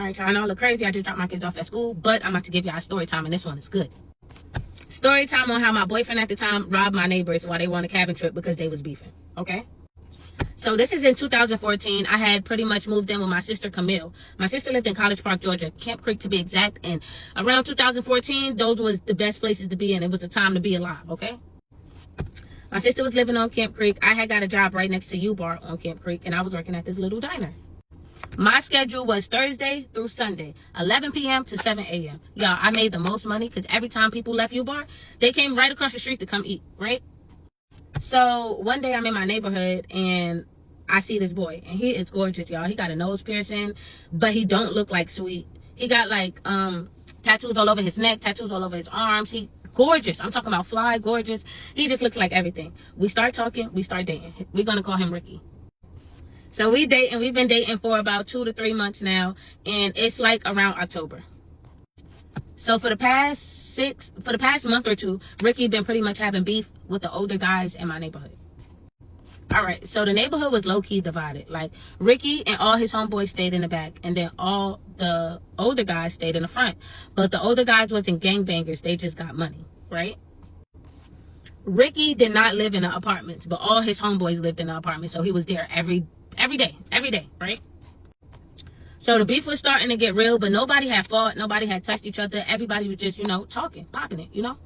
Alright, y'all, I know I look crazy. I just dropped my kids off at school, but I'm about to give y'all a story time, and this one is good. Story time on how my boyfriend at the time robbed my neighbors while they were on a cabin trip because they was beefing, okay? So this is in 2014. I had pretty much moved in with my sister, Camille. My sister lived in College Park, Georgia, Camp Creek to be exact, and around 2014, those was the best places to be in. It was the time to be alive, okay? My sister was living on Camp Creek. I had got a job right next to U-Bar on Camp Creek, and I was working at this little diner. My schedule was Thursday through Sunday, 11 p.m. to 7 a.m. Y'all, I made the most money because every time people left U-Bar, they came right across the street to come eat, right? So one day I'm in my neighborhood and I see this boy, and he is gorgeous, y'all. He got a nose piercing, but he don't look like Sweet. He got like tattoos all over his neck, tattoos all over his arms. He gorgeous. I'm talking about fly gorgeous. He just looks like everything. We start talking, we start dating. We're gonna call him Ricky. So we date, and we've been dating for about 2 to 3 months now, and it's like around October. So for the past month or two, Ricky been pretty much having beef with the older guys in my neighborhood. All right, so the neighborhood was low-key divided. Like, Ricky and all his homeboys stayed in the back, and then all the older guys stayed in the front. But the older guys wasn't gangbangers. They just got money, right? Ricky did not live in the apartments, but all his homeboys lived in the apartments, so he was there every day, right? So the beef was starting to get real, but nobody had fought. Nobody had touched each other. Everybody was just, talking, popping it,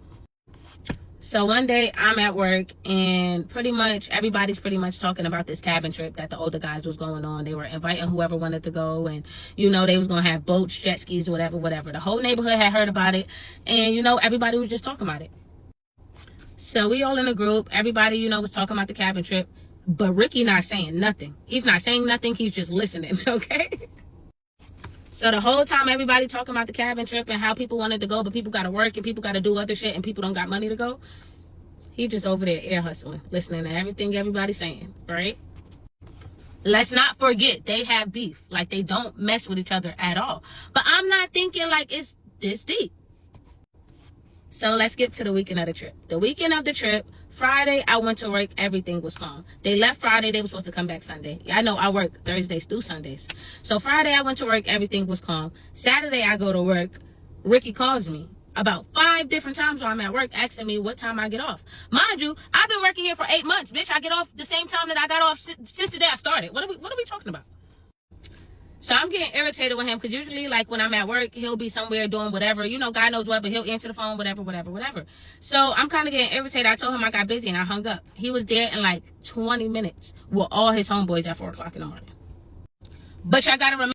So one day I'm at work, and everybody's pretty much talking about this cabin trip that the older guys was going on. They were inviting whoever wanted to go, and they was going to have boats, jet skis, whatever. The whole neighborhood had heard about it, and everybody was just talking about it. So we all in a group. Everybody, was talking about the cabin trip, but Ricky not saying nothing. He's not saying nothing. He's just listening, okay? So the whole time everybody talking about the cabin trip and how people wanted to go, but people got to work and people got to do other shit and people don't got money to go, he just over there ear hustling, listening to everything everybody's saying, right? Let's not forget, they have beef. Like, they don't mess with each other at all. But I'm not thinking like it's this deep. So let's get to the weekend of the trip. The weekend of the trip, Friday, I went to work. Everything was calm. They left Friday. They were supposed to come back Sunday. I know I work Thursdays through Sundays. So Friday, I went to work. Everything was calm. Saturday, I go to work. Ricky calls me about 5 different times while I'm at work, asking me what time I get off. Mind you, I've been working here for 8 months, bitch. I get off the same time that I got off since the day I started. What are we talking about? So I'm getting irritated with him because usually, like, when I'm at work, he'll be somewhere doing whatever. God knows what, but he'll answer the phone, whatever. So I'm kind of getting irritated. I told him I got busy and I hung up. He was there in like 20 minutes with all his homeboys at 4 o'clock in the morning. But y'all got to remember.